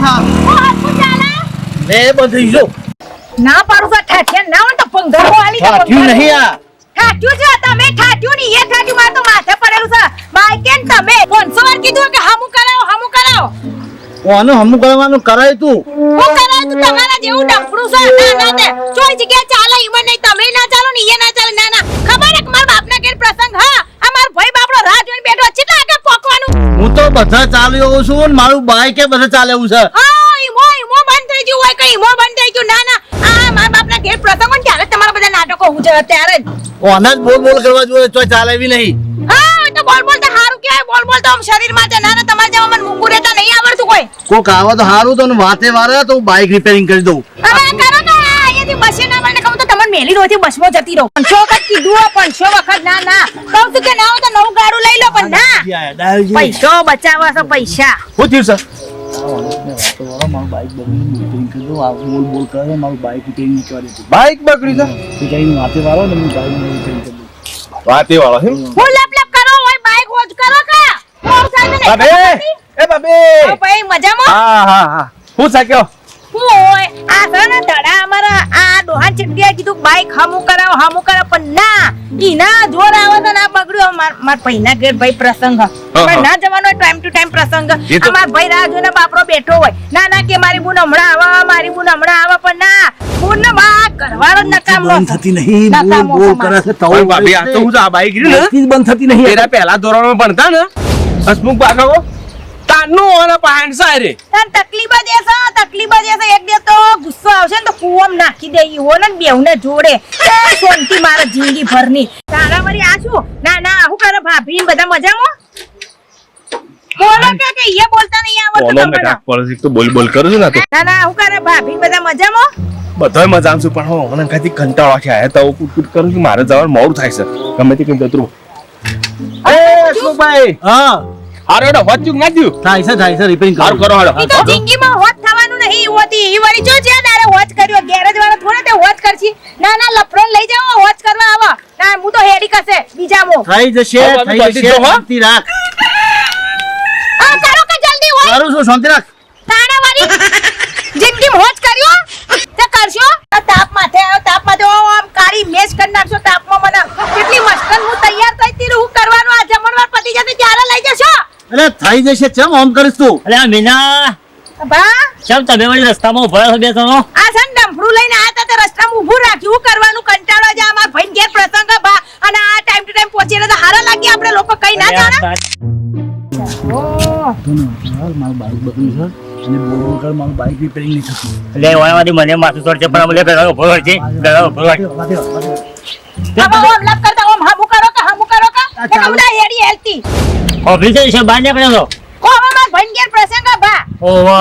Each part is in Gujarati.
થા લે બધી જો ના પાડું તો ઠાઠિયા ના હોય તો પંગરો આલી તો ઠાઠ્યું નહીં આ ઠાઠ્યું છે તમે ઠાઠ્યું ની એ ઠાઠ્યું માં તો માથે પડેલું છે બાઈક કેમ તમે 500 વાર કીધું કે હમુ કરાવો ઓનું હમુ કરવાનું કરાય તું હું કરાય તું તમારા જેવું ડફડું છે ના તે ચોઈ જગ્યા ચાલે ઈવન નહીં તમે ના ચાલો ને એ ના ચાલે ના ખબર છે કે મારા બાપના ઘેર પ્રસંગ હા અમાર ભાઈ બાપડો રાહ જોઈને બેઠો છે કેટલા આગળ પોકવાનું હું તો બધા ચાલ્યો છું ને મારું બાઈક કે બધા ચાલે એવું છે હા ઈમો બંધ થઈ ગયું હોય કઈ ઈમો બંધ થઈ ગયું ના આ મારા બાપના ઘેર પ્રસંગ હોય ત્યારે તમારા બધા નાટકો હું છે ત્યારે જ ઓને જ બોલ કરવા જોઈએ તો ચાલે એવી નહીં હા તો બોલ તો હારું કહેવાય બોલ તો આમ શરીર માટે ના તમારે જેવા મને મૂંગું રહેતા નહીં આવડતું કોઈ કોક આવા તો હારું તો વાતે વારે તો બાઈક રિપેરિંગ કરી દઉં હવે કરો કે અહીંયાથી બસે ના મને કહું તો તમને મેલી રોથી બસમાં જતી રહો 500 વખત કીધું 500 વખત ના કહું છું કે ના હોય તો નવું ગાડું લઈ લો પણ ના પૈસો બચાવવા છે પૈસા શું થયું સર મારું બાઈક બગડી કરી દઉં આ બોલ કરે મારું બાઈક રિપેરિંગ કરી દઉં બાઈક બગડી છે વાતે વાળો ને હું બાઈક રિપેરિંગ કરી દઉં વાતે વાળો છે હું લપ કરો હોય બાઈક વોચ કરો કા બાબે એ બાબે ઓ ભાઈ મજામાં હા હું સાક્યો ઓય આ સને ધડા અમારા આ ડોહાન ચટડિયા કીધું બાઈક હમુ કરાવ પણ ના ઈના જોર આવે તો ના બગડ્યો માર પૈના ઘેર ભાઈ પ્રસંગ પણ ના જવાનો ટાઈમ ટુ ટાઈમ પ્રસંગ અમાર ભાઈ રાહ જોઈને બાપરો બેઠો હોય ના કે મારી બુન હમણાં આવે પણ ના બુન ને બા કરવાનો નકામો બંધ થતી નહીં બોલ કરે છે તો ભાભી આ તો હું આ બાઈક રી ને બંધ થતી નહીં તેરા પહેલા ધોરણમાં ભણતા ને હસમુખ બાકાઓ તાનો ઓના પાંચ સારે તન તકલીફ જ એક દે તો ગુસ્સો આવશે ને તો કુવમ નાખી દેઈ હો ને બેવને જોડે એ શાંતિ મારા જિંદગી ભરની તારા વરી આ શું ના હું કરે ભાભી બધા મજામાં બોલો કે એ બોલતા નહીં આવડતું બોલો મેં કાક પડે તો બોલ કરું છું ના તો ના હું કરે ભાભી બધા મજામાં બધાય મજામાં છું પણ હો મને કાંઈથી કંટાળો છે આ તો કુટ કરું છું મારે જવાનું મોડું થાય છે ગમે તે કઈ દતરું એ સુભાઈ હા હારો એડો હોચ્યું ના દ્યું થાય છે રિપેરિંગ કરો હાલો ઈ તો જિંદગીમાં હોત થવાનું નહીં હોતી ઈ વળી જો છે તારે હોચ કર્યો ગેરેજ વાળો થોડે તે હોચ કરછી ના લફરો લઈ જાવ હોચ કરવા આવો ના હું તો હેડી કસે બીજામો થઈ જશે શાંતિ રાખ આ કરો કે જલ્દી હોય કરું છું શાંતિ રાખ તારા વાળી જિંદગીમાં હોચ કર્યો તે કરશો આ તાપ માથે આમ કાળી મેચ કરી નાખશો તાપમાં મને કેટલી મસ્કન હું તૈયાર થઈ તી હું કરવાનું આ જમણવાર પતી જશે ત્યારે લઈ જશો અરે થઈ જશે ચમ ઓમ કરીશ તું અરે મીના બા ચમ તમે વળી રસ્તામાં ઉભા છો બે જણો આ છે ને ડમફરું લઈને આયા તા તે રસ્તામાં ઊભું રાખ્યું હું કરવાનું કંટાળો જ અમાર ભાઈ ઘેર પ્રસંગ બા અને આ ટાઈમ ટુ ટાઈમ પહોંચી તો હારા લાગી આપણે લોકો કઈ ના જાણે મારું બાઈક બગડ્યું છે અને બોલ કર મારું બાઈક રિપેરિંગ નહીં થતું એટલે ઓયામાંથી મને માથું ચડશે પણ મને પેલા ઉભો છે હવે ઓમ લપ કરતા ઓમ હમુ કરો કે એ કમલા હેડી હેલતી ઓફિસ છે બહાર નીકળ્યો છો કો હવે માર ભાઈ ઘેર પ્રસંગ બા ઓહો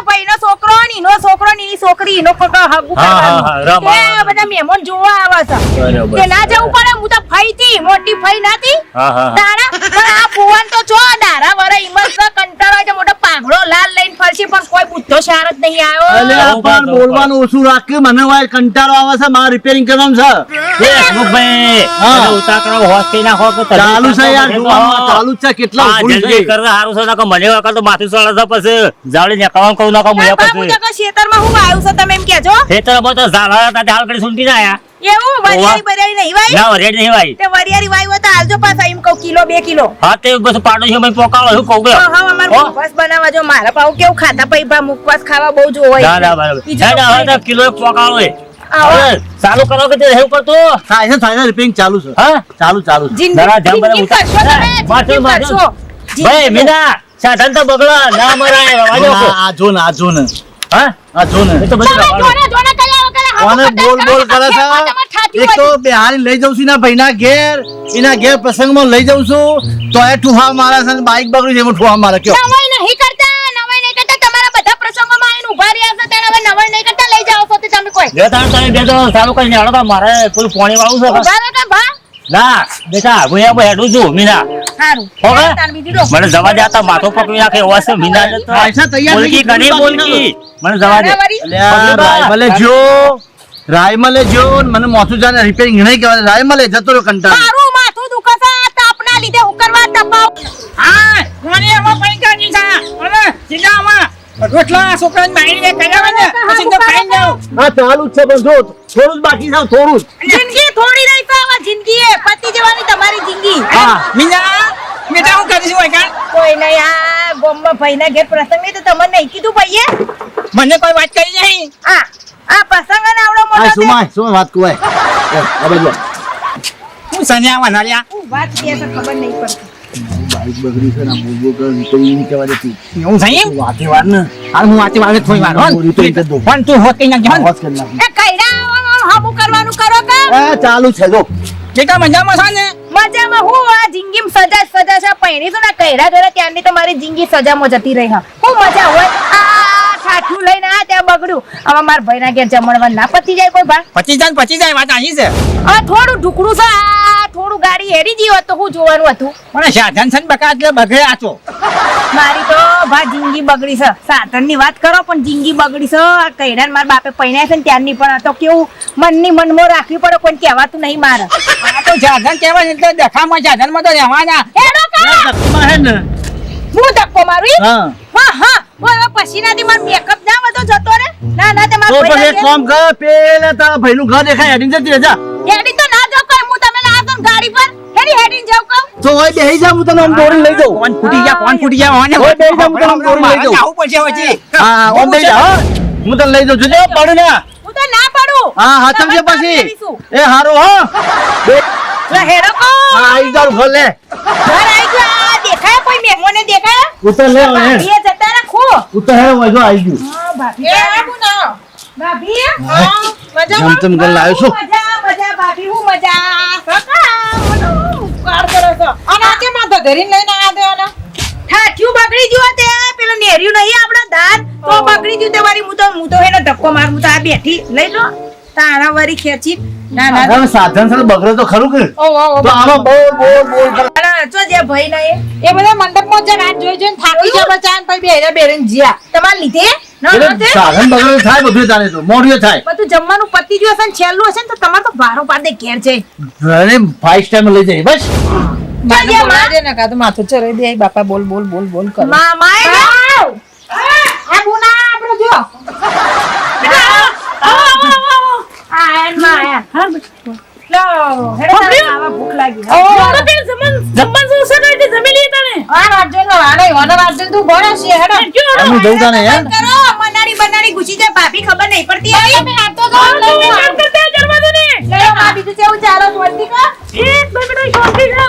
ભાઈનો છોકરો ને ઈનો છોકરો ની છોકરી ઈનો પકા હગુ કરવાનું એ બધા મહેમાન જોવા આવે છે કે ના જવું પડે હું તો ફઈ થી મોટી ફઈ નાતી તારા પણ આ ફુવાન તો જો દારા વરા ઈમસ કંટાળો છે મોટો પાઘડો લાલ લઈને ફરશે પણ કોઈ બુદ્ધો શાર જ નહીં આવ્યો અલે પણ બોલવાનું ઓછું રાખ કે મને વાય કંટાળો આવે છે મારે રિપેરિંગ કરવાનું છે એ મુકભાઈ ઉતા કરો હોસ કે ના હો તો ચાલુ છે યાર જોવામાં ચાલુ છે કેટલા ભૂલ જલ્દી કર હારું છે ના મને વખત તો માથું સળે છે પછી જાળી ને કામ કહું ના કહું મને હું પછી તો ખેતરમાં હું આવ્યું છે તમે એમ કેજો ખેતરમાં તો ઝાલા હતા હાલ કરી સુંટી ના આયા એવું વરિયાળી નહીં વાય ના રેડ નહીં ભાઈ તે વરિયાળી વાય હોય તો હાલજો પાછા એમ કહું કિલો 2 કિલો હા તે બસ પાડો છે મેં પોકાળો હું કહું હા અમાર મુખવાસ બનાવવા જો મારા પાઉ કેવું ખાતા પૈભા મુખવાસ ખાવા બહુ જો હોય ના બરાબર ના હવે તો કિલો પોકાળો હે હવે ચાલુ કરો કે તે હેવ કરતો થાય છે રિપેરિંગ ચાલુ છે હા ચાલુ જિંદગી કરશો તમે જિંદગી કરશો ભાઈ મીના સાધન તો બગડા ના મરાય વાજો આ જો ને હા આ જો ને તો બધું જોને કર્યા વગર કોને બોલ કરે છે એક તો બિહારી લઈ જાઉં છું ના ભાઈના ઘેર એના ઘેર પ્રસંગમાં લઈ જાઉં છું તો એ ઠુહા મારા છે બાઈક બગડી છે એમાં ઠુહા મારે કયો નવાઈ નહીં કરતા તમારા બધા પ્રસંગોમાં આવીને ઉભા રહ્યા છે તેને હવે નવાઈ નહીં કરતા લઈ જાઓ છો તે તમે કોઈ જો તાણ તમે બે તો ચાલુ કરીને હળો તો મારે કોઈ પાણી વાળું છે ઉભા રહો કે ભા ના બેટા હું એમ હેડું છું મીના સારું હોવે તાન બીજી દો મને જવા દે આ માથો પકડી નાખે એવા છે મીના ને તો પૈસા તૈયાર બોલકી ઘણી બોલકી મને જવા દે રાયમલે જો મને મોથું જાને રિપેરિંગ નહીં કહેવાય રાયમલે જતો રહ્યો કંટાળો મારું માથું દુખે છે આ તાપના લીધે હું કરવા તપાવ હા મને એમાં પૈસાની છે અને સીધામાં રોટલા છોકરાને બાઈને કરાવે ને પછી તો ખાઈ જાવ આ ચાલુ જ છે પણ જો થોડું જ બાકી છે થોડું જ. જિંદગી થોડી રહી છે આવા જિંદગી એ પતી જવાની તમારી જિંદગી હા. મીના બેટા હું કરીશ હોય કાં કોઈ નહીં આ ગોમમાં ભાઈના ઘેર પ્રસંગ નહીં તો તમને નહીં કીધું ભાઈએ મને કોઈ વાત કરી નહીં આ પ્રસંગ ને આવડો આ મોટો સુમાય વાત કુવાય આ બાજુ હું સન્યા લ્યા હું વાત કે છે ખબર નહીં પડતી બાઈક બગડી છે ને બોલબો કર રીપેરિંગ ની કહેવા દેતી એવું થઈ વાતે વાર ને હાલ હું વાતે વાળે થોડી વાર હું repair કરી દઉં. પણ તું હોત કઈ નાખજો આવાજ કરી નાખ એ કઈડા હામું કરવાનું કરો કે આ ચાલુ છે જો બેટા મજામાં છો ને મજામાં હું આ જિંદગીમાં સજા છે પૈણી તો ના કઈડા જોડે ત્યાંની તો મારી જિંદગી સજામાં જતી રહી હા હું મજા હોય આ ઠાઠું લઈને આ ત્યાં બગડ્યું હવે મારા ભાઈના ઘેર જમણવા ના પતી જાય કોઈ ભા 25 જાય વાત અહીં છે આ થોડું ઢુકડું છે આ થોડું ગાડી હેરી ગઈ હોત તો હું જોવાનું હતું મને સાધન છે ને બકા એટલે બગડે આચો મારી તો ભા જિંદગી બગડી છે સાધનની વાત કરો પણ જિંદગી બગડી છે આ કઈડાને મારા બાપે પૈણ્યા છે ને ત્યારની પણ આ તો કેવું મનની મનમાં રાખવી પડે કોઈ કહેવાતું નહીં મારે આ તો સાધન કહેવાય ને એટલે દેખામાં સાધનમાં તો રહેવાના હેડો કા ધક્કામાં હે ને હું ધક્કો મારું ઈ? હા હા હા ઓય પછી નાથી મારો મેકઅપ ના બધો જતો રે ના તે તો મારો પછી એક કામ કર પેલા તારા ભાઈનું ઘર દેખાય હેડીને જતી રહેજા હેડી તો ના જાવ કોઈ હું તમે ના તો ગાડી પર હેડી જાવ કહું તો હોય બેહી જા હું તને આમ દોરી લઈ જાઉં કોણ ફૂટી ગયા ઓને ઓય બેહી જા હું તને આમ દોરી લઈ જાઉં આવું પડશે પછી હા ઓમ બેહી જા હો. હું તને લઈ જાઉં જોજે પડે ને હું તો ના પડું હા હાચવજે પછી એ હારો હો લે હેડો કો હા આઈ જાવ ઘર લે ઘર આઈ ગયો આ દેખાય કોઈ મેમોને દેખાય ઉતર લે હવે ભાભીએ જતા રાખો ઉતર હે હોય જો આઈ ગયું હા ભાભી એ આવું ના ભાભી મજા જમતમ કરી લાવ્યો છું. મજા ભાભી હું મજા કાકા કાર કરો છો અને આ કે માં ધરીને લઈને આ દેવાના ઠાઠ્યું બગડી ગયું તે પેલો નેર્યું નહીં આપડા દાન તો બગડી ગયું તે વારી હું તો એને ધક્કો મારું હું તો આ બેઠી લઈ લો તારા વારી ખેંચી ના ના હવે સાધન સાથે બગડે તો ખરું કે ઓ તો આમાં બોલ બોલ બોલ કરે. અને જો જે ભાઈ નહીં એ બધા મંડપમાં જ રાત જોઈ જોઈને થાકી જાય બચાન પછી બેરે બેરેન જીયા તમાર લીધે ના એટલે ના તે સાધન બગડે થાય બધું ચાલે તો મોઢું થાય બધું જમવાનું પતી ગયું હશે ને છેલ્લું હશે ને તો તમારે તો વારો પાર દે ઘેર છે ઘરે 5 ટાઈમ લઈ જાય બસ ચાલ્યા માં માય જાવ આ બુના આપણો જો આ એન માં હા લો હેડો આવા ભૂખ લાગી ઓડો તે જમન જોશે ને જમી લી તને આ રાજ્ય નો આને ઓનો રાજ્ય તું ભણે છે હેડો અમે જવું તાને યાર કરો મનાડી બનાડી ઘુસી જાય ભાભી ખબર નહીં પડતી આવી મે આ તો કામ કરતા દરવાજો ને લે માં બીજું કેવું ચાલો શાંતિ કા એક બગડો શાંતિ કા